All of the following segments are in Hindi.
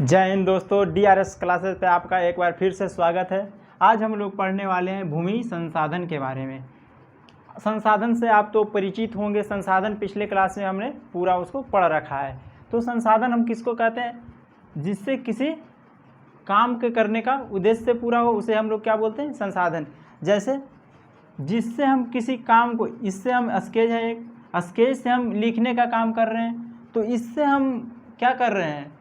जय हिंद दोस्तों, DRS क्लासेस पे आपका एक बार फिर से स्वागत है। आज हम लोग पढ़ने वाले हैं भूमि संसाधन के बारे में। संसाधन से आप तो परिचित होंगे। संसाधन पिछले क्लास में हमने पूरा उसको पढ़ रखा है। तो संसाधन हम किसको कहते हैं? जिससे किसी काम के करने का उद्देश्य पूरा हो उसे हम लोग क्या बोलते हैं? संसाधन। जैसे जिससे हम किसी काम को, इससे हम स्केच है एक, स्केच से हम लिखने का काम कर रहे हैं, तो इससे हम क्या कर रहे हैं?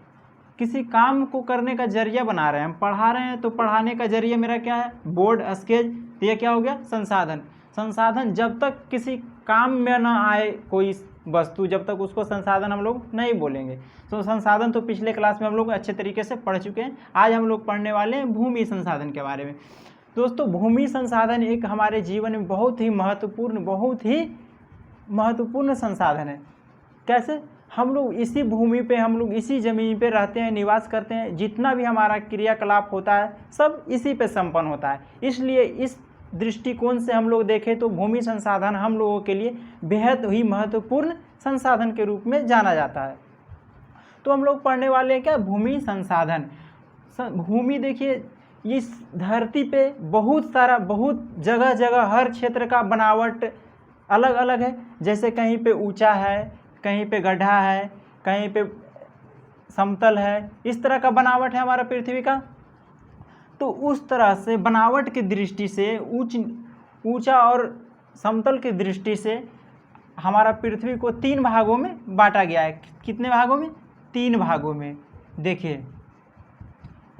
किसी काम को करने का जरिया बना रहे हैं। हम पढ़ा रहे हैं तो पढ़ाने का जरिया मेरा क्या है? Board, sketch. तो ये क्या हो गया? संसाधन। संसाधन जब तक किसी काम में ना आए कोई वस्तु, जब तक उसको संसाधन हम लोग नहीं बोलेंगे। तो संसाधन तो पिछले क्लास में हम लोग अच्छे तरीके से पढ़ चुके हैं। आज हम लोग पढ़ने वाले हैं भूमि संसाधन के बारे में। दोस्तों, भूमि संसाधन एक हमारे जीवन में बहुत ही महत्वपूर्ण संसाधन है। कैसे? हम लोग इसी भूमि पे, हम लोग इसी ज़मीन पे रहते हैं, निवास करते हैं। जितना भी हमारा क्रियाकलाप होता है सब इसी पे संपन्न होता है। इसलिए इस दृष्टिकोण से हम लोग देखें तो भूमि संसाधन हम लोगों के लिए बेहद ही महत्वपूर्ण संसाधन के रूप में जाना जाता है। तो हम लोग पढ़ने वाले हैं क्या? भूमि संसाधन। भूमि देखिए, इस धरती पे बहुत जगह जगह हर क्षेत्र का बनावट अलग अलग है। जैसे कहीं पे ऊंचा है, कहीं पे गड्ढा है, कहीं पे समतल है। इस तरह का बनावट है हमारा पृथ्वी का। तो उस तरह से बनावट की दृष्टि से, ऊंचा और समतल की दृष्टि से हमारा पृथ्वी को 3 भागों में बांटा गया है। कितने भागों में? 3 भागों में। देखिए,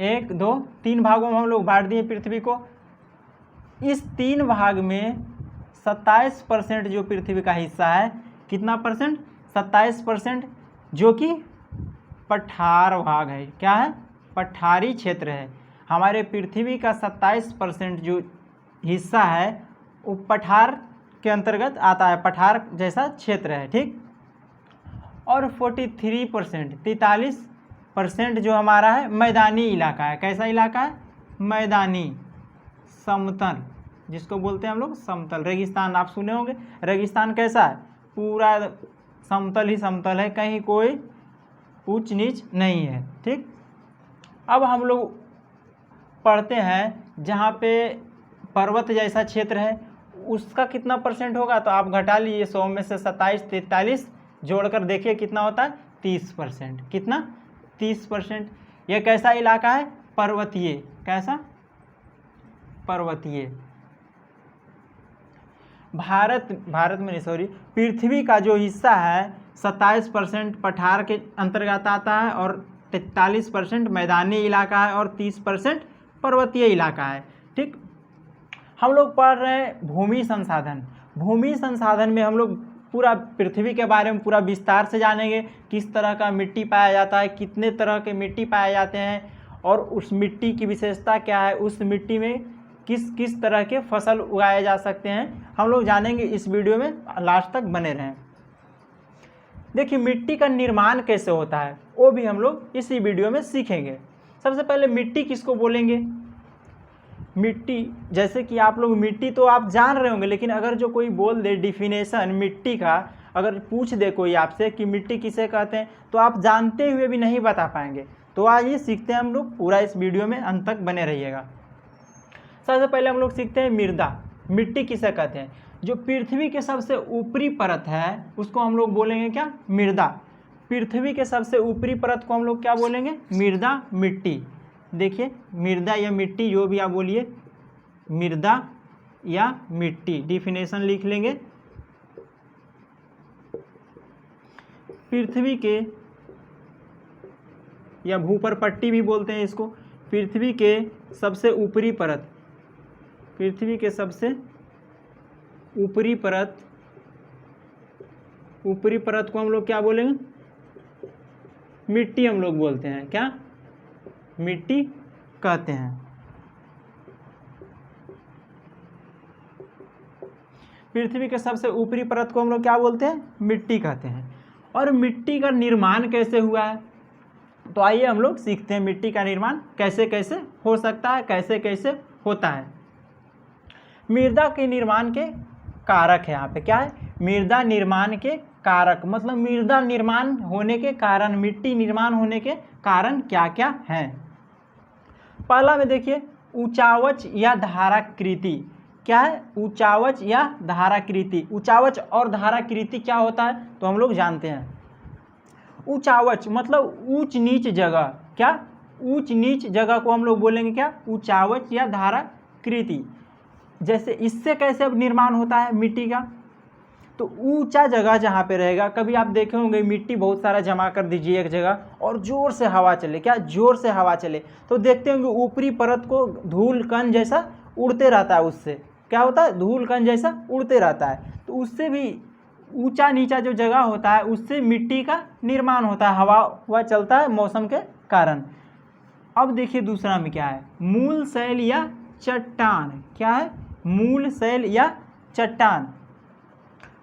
1, 2, 3 भागों में हम लोग बांट दिए पृथ्वी को। इस 3 भाग में 27% जो पृथ्वी का हिस्सा है, कितना परसेंट? 27%, जो कि पठार भाग है। क्या है? पठारी क्षेत्र है। हमारे पृथ्वी का 27% जो हिस्सा है वो पठार के अंतर्गत आता है, पठार जैसा क्षेत्र है, ठीक। और 43% जो हमारा है मैदानी इलाका है। कैसा इलाका है? मैदानी, समतल, जिसको बोलते हैं हम लोग समतल। रेगिस्तान आप सुने होंगे। रेगिस्तान कैसा है? पूरा समतल ही समतल है, कहीं कोई ऊंच नीच नहीं है, ठीक। अब हम लोग पढ़ते हैं जहाँ पे पर्वत जैसा क्षेत्र है, उसका कितना परसेंट होगा? तो आप घटा लीजिए, 100 में से 27, 43 जोड़कर देखिए कितना होता है? 30%। कितना? 30%। यह कैसा इलाका है? पर्वतीय। कैसा? पर्वतीय। भारत में नहीं, सॉरी, पृथ्वी का जो हिस्सा है 27% पठार के अंतर्गत आता है और 43% मैदानी इलाका है और 30% पर्वतीय इलाका है, ठीक। हम लोग पढ़ रहे हैं भूमि संसाधन। भूमि संसाधन में हम लोग पूरा पृथ्वी के बारे में पूरा विस्तार से जानेंगे। किस तरह का मिट्टी पाया जाता है, कितने तरह के मिट्टी पाए जाते हैं, और उस मिट्टी की विशेषता क्या है, उस मिट्टी में किस तरह के फसल उगाए जा सकते हैं, हम लोग जानेंगे। इस वीडियो में लास्ट तक बने रहें। देखिए, मिट्टी का निर्माण कैसे होता है वो भी हम लोग इसी वीडियो में सीखेंगे। सबसे पहले मिट्टी किसको बोलेंगे? मिट्टी, जैसे कि आप लोग मिट्टी तो आप जान रहे होंगे, लेकिन अगर जो कोई बोल दे डिफिनेशन मिट्टी का, अगर पूछ दे कोई आपसे कि मिट्टी किसे कहते हैं, तो आप जानते हुए भी नहीं बता पाएंगे। तो आज ये सीखते हैं हम लोग। पूरा इस वीडियो में अंत तक बने रहिएगा। सबसे पहले हम लोग सीखते हैं मृदा। मिट्टी किसे कहते हैं? जो पृथ्वी के सबसे ऊपरी परत है उसको हम लोग बोलेंगे क्या? मृदा। पृथ्वी के सबसे ऊपरी परत को हम लोग क्या बोलेंगे? मृदा, मिट्टी। देखिए, मृदा या मिट्टी, जो भी आप बोलिए, मृदा या मिट्टी, डिफिनेशन लिख लेंगे। पृथ्वी के, या भूपर पट्टी भी बोलते हैं इसको, पृथ्वी के सबसे ऊपरी परत, पृथ्वी के सबसे ऊपरी परत को हम लोग क्या बोलेंगे? मिट्टी हम लोग बोलते हैं। क्या? मिट्टी कहते हैं। पृथ्वी के सबसे ऊपरी परत को हम लोग क्या बोलते हैं? मिट्टी कहते हैं। और मिट्टी का निर्माण कैसे हुआ है, तो आइए हम लोग सीखते हैं मिट्टी का निर्माण कैसे कैसे हो सकता है, कैसे कैसे होता है। मृदा के निर्माण के कारक है। यहाँ पे क्या है? मृदा निर्माण के कारक, मतलब मृदा निर्माण होने के कारण, मिट्टी निर्माण होने के कारण क्या क्या हैं। पहला में देखिए ऊंचावच या धाराकृति। क्या है? ऊंचावच या धाराकृति। ऊंचावच और धाराकृति क्या होता है तो हम लोग जानते हैं। ऊंचावच मतलब ऊंच नीच जगह। क्या? ऊंच नीच जगह को हम लोग बोलेंगे क्या? ऊंचावच या धाराकृति। जैसे इससे कैसे अब निर्माण होता है मिट्टी का, तो ऊंचा जगह जहाँ पे रहेगा, कभी आप देखे होंगे मिट्टी बहुत सारा जमा कर दीजिए एक जगह और जोर से हवा चले, क्या जोर से हवा चले तो देखते होंगे ऊपरी परत को धूल कण जैसा उड़ते रहता है, उससे क्या होता है? धूल कण जैसा उड़ते रहता है। तो उससे भी ऊंचा नीचा जो जगह होता है उससे मिट्टी का निर्माण होता है, हवा हुआ चलता है मौसम के कारण। अब देखिए दूसरा में क्या है, मूल शैल या चट्टान। क्या है? मूल शैल या चट्टान।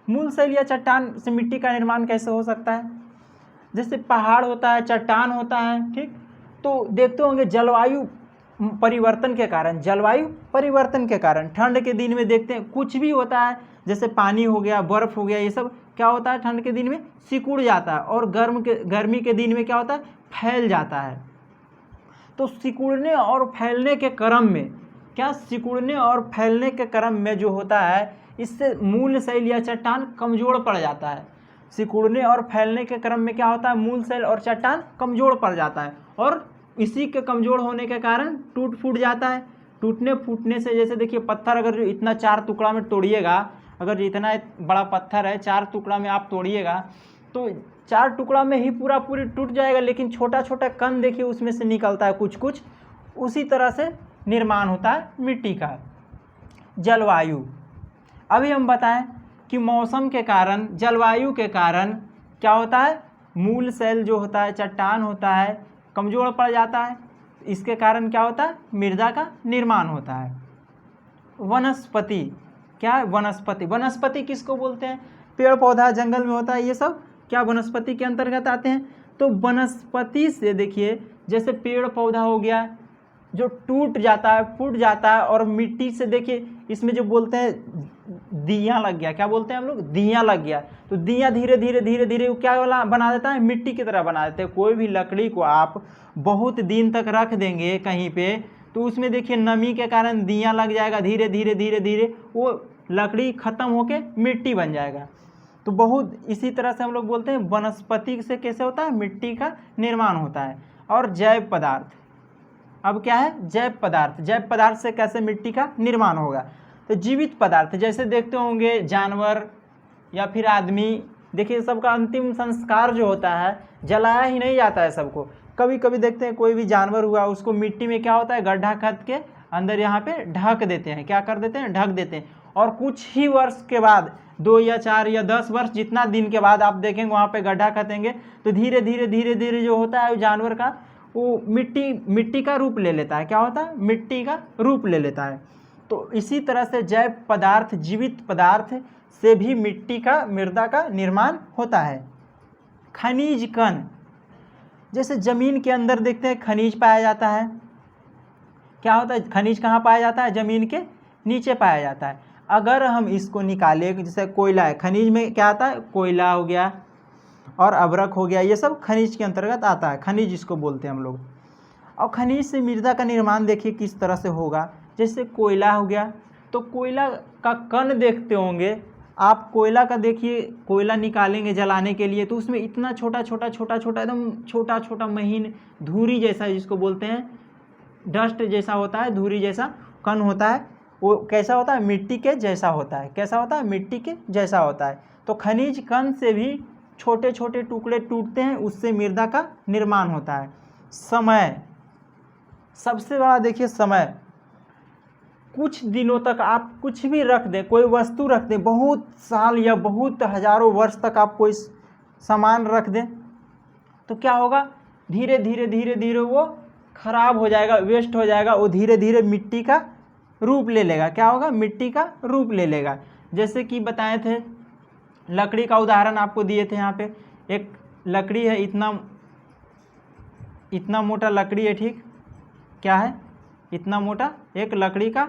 मूल शैल या चट्टान से मिट्टी का निर्माण कैसे हो सकता है? जैसे पहाड़ होता है, चट्टान होता है, ठीक, तो देखते होंगे जलवायु परिवर्तन के कारण, जलवायु परिवर्तन के कारण ठंड के दिन में देखते हैं कुछ भी होता है, जैसे पानी हो गया, बर्फ हो गया, ये सब क्या होता है ठंड के दिन में सिकुड़ जाता है और गर्मी के दिन में क्या होता है? फैल जाता है। तो सिकुड़ने और फैलने के क्रम में, क्या सिकुड़ने और फैलने के क्रम में जो होता है इससे मूल शैल या चट्टान कमज़ोर पड़ जाता है। सिकुड़ने और फैलने के क्रम में क्या होता है? मूल शैल और चट्टान कमज़ोर पड़ जाता है और इसी के कमज़ोर होने के कारण टूट फूट जाता है। टूटने फूटने से जैसे देखिए पत्थर अगर जो इतना 4 टुकड़ा में तोड़िएगा, अगर इतना बड़ा पत्थर है 4 टुकड़ा में आप तोड़िएगा तो 4 टुकड़ा में ही पूरी टूट जाएगा, लेकिन छोटा छोटा कण देखिए उसमें से निकलता है कुछ कुछ। उसी तरह से निर्माण होता है मिट्टी का। जलवायु, अभी हम बताएं कि मौसम के कारण, जलवायु के कारण क्या होता है? मूल शैल जो होता है, चट्टान होता है, कमज़ोर पड़ जाता है। इसके कारण क्या होता है? मृदा का निर्माण होता है। वनस्पति, क्या है? वनस्पति। वनस्पति किसको बोलते हैं? पेड़ पौधा जंगल में होता है, ये सब क्या वनस्पति के अंतर्गत आते हैं। तो वनस्पति से देखिए जैसे पेड़ पौधा हो गया जो टूट जाता है, फूट जाता है, और मिट्टी से देखिए इसमें जो बोलते हैं दिया लग गया, क्या बोलते हैं हम लोग? दिया लग गया। तो दिया धीरे धीरे धीरे धीरे वो क्या वाला बना देता है? मिट्टी की तरह बना देते हैं। कोई भी लकड़ी को आप बहुत दिन तक रख देंगे कहीं पे तो उसमें देखिए नमी के कारण दिया लग जाएगा, धीरे धीरे धीरे धीरे वो लकड़ी खत्म होके मिट्टी बन जाएगा। तो बहुत इसी तरह से हम लोग बोलते हैं वनस्पति से कैसे होता है? मिट्टी का निर्माण होता है। और जैव पदार्थ, अब क्या है? जैव पदार्थ। जैव पदार्थ से कैसे मिट्टी का निर्माण होगा? तो जीवित पदार्थ, जैसे देखते होंगे जानवर या फिर आदमी, देखिए सबका अंतिम संस्कार जो होता है जलाया ही नहीं जाता है सबको। कभी कभी देखते हैं कोई भी जानवर हुआ उसको मिट्टी में क्या होता है? गड्ढा खोद के अंदर यहाँ पे ढक देते हैं। क्या कर देते हैं? ढक देते हैं। और कुछ ही वर्ष के बाद, 2 या 4 या 10 वर्ष जितना दिन के बाद आप देखेंगे वहाँ पे गड्ढा खोदेंगे तो धीरे धीरे धीरे धीरे जो होता है जानवर का वो मिट्टी का रूप ले लेता है। क्या होता है? मिट्टी का रूप ले लेता है। तो इसी तरह से जैव पदार्थ, जीवित पदार्थ से भी मिट्टी का, मृदा का निर्माण होता है। खनिज कण, जैसे जमीन के अंदर देखते हैं खनिज पाया जाता है। क्या होता है? खनिज कहाँ पाया जाता है? जमीन के नीचे पाया जाता है। अगर हम इसको निकालें, जैसे कोयला है, खनिज में क्या आता है? कोयला हो गया और अभ्रक हो गया, ये सब खनिज के अंतर्गत आता है। खनिज इसको बोलते हैं हम लोग। और खनिज से मृदा का निर्माण देखिए किस तरह से होगा। जैसे कोयला हो गया तो कोयला का कण देखते होंगे आप, कोयला का देखिए, कोयला निकालेंगे जलाने के लिए तो उसमें इतना छोटा छोटा छोटा छोटा एकदम छोटा छोटा महीन धूरी जैसा, जिसको बोलते हैं डस्ट जैसा होता है, धूरी जैसा कण होता है। वो कैसा होता है? मिट्टी के जैसा होता है। कैसा होता है? मिट्टी के जैसा होता है। तो खनिज कण से भी छोटे छोटे टुकड़े टूटते हैं, उससे मृदा का निर्माण होता है। समय, सबसे बड़ा देखिए समय। कुछ दिनों तक आप कुछ भी रख दें, कोई वस्तु रख दें, बहुत साल या बहुत हजारों वर्ष तक आप कोई सामान रख दें तो क्या होगा? धीरे धीरे धीरे धीरे वो खराब हो जाएगा, वेस्ट हो जाएगा, वो धीरे धीरे मिट्टी का रूप ले लेगा। क्या होगा? मिट्टी का रूप ले लेगा। जैसे कि बताए थे, लकड़ी का उदाहरण आपको दिए थे। यहाँ पे एक लकड़ी है, इतना मोटा लकड़ी है, ठीक, क्या है? इतना मोटा एक लकड़ी का,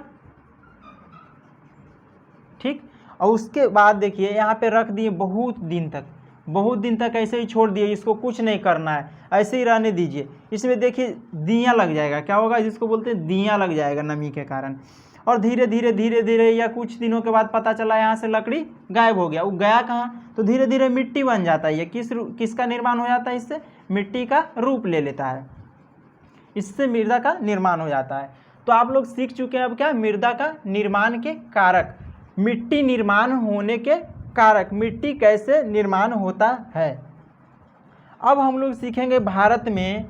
ठीक। और उसके बाद देखिए यहाँ पे रख दिए बहुत दिन तक, बहुत दिन तक ऐसे ही छोड़ दिए, इसको कुछ नहीं करना है, ऐसे ही रहने दीजिए। इसमें देखिए दियाँ लग जाएगा, क्या होगा जिसको बोलते हैं दियाँ लग जाएगा नमी के कारण। और धीरे धीरे या कुछ दिनों के बाद पता चला यहाँ से लकड़ी गायब हो गया, वो गया कहाँ, तो धीरे धीरे मिट्टी बन जाता है। ये किसका निर्माण हो जाता है, इससे मिट्टी का रूप ले लेता है, इससे मृदा का निर्माण हो जाता है। तो आप लोग सीख चुके हैं अब क्या, मृदा का निर्माण के कारक, मिट्टी निर्माण होने के कारक, मिट्टी कैसे निर्माण होता है। अब हम लोग सीखेंगे भारत में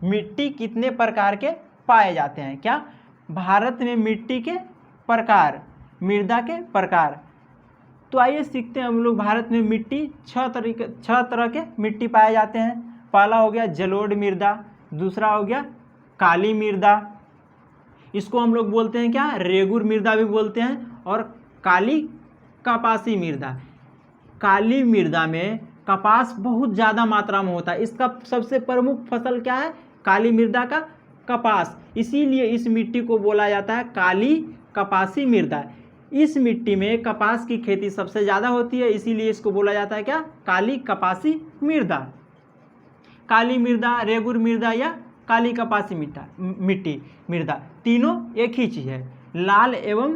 मिट्टी कितने प्रकार के पाए जाते हैं। क्या, भारत में मिट्टी के प्रकार, मृदा के प्रकार। तो आइए सीखते हैं हम लोग। भारत में मिट्टी छह तरह के मिट्टी पाए जाते हैं। पहला हो गया जलोढ़ मृदा, दूसरा हो गया काली मृदा, इसको हम लोग बोलते हैं क्या, रेगुर मृदा भी बोलते हैं, और काली कपासी मृदा। काली मृदा में कपास बहुत ज़्यादा मात्रा में होता है, इसका सबसे प्रमुख फसल क्या है, काली मृदा का कपास, इसीलिए इस मिट्टी को बोला जाता है काली कपासी मृदा। इस मिट्टी में कपास की खेती सबसे ज़्यादा होती है, इसीलिए इसको बोला जाता है क्या, काली कपासी मृदा। काली मृदा, रेगुर मृदा या काली कपासी मृदा तीनों एक ही चीज़ है, लाल एवं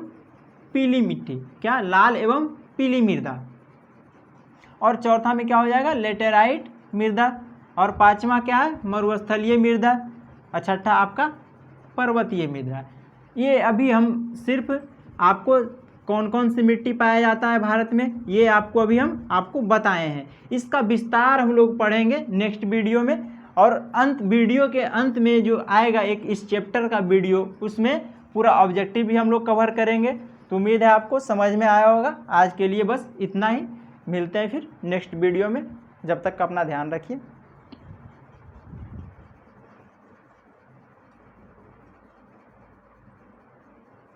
पीली मिट्टी। क्या, लाल एवं पीली मृदा। और चौथा में क्या हो जाएगा, लेटेराइट मृदा, और पांचवा क्या है, मरुस्थलीय मृदा, और छठा आपका पर्वतीय मृदा। ये अभी हम सिर्फ आपको कौन कौन सी मिट्टी पाया जाता है भारत में, ये आपको अभी हम आपको बताए हैं। इसका विस्तार हम लोग पढ़ेंगे नेक्स्ट वीडियो में, और वीडियो के अंत में जो आएगा एक इस चैप्टर का वीडियो, उसमें पूरा ऑब्जेक्टिव भी हम लोग कवर करेंगे। तो उम्मीद है आपको समझ में आया होगा। आज के लिए बस इतना ही, मिलते हैं फिर नेक्स्ट वीडियो में, जब तक अपना ध्यान रखिए।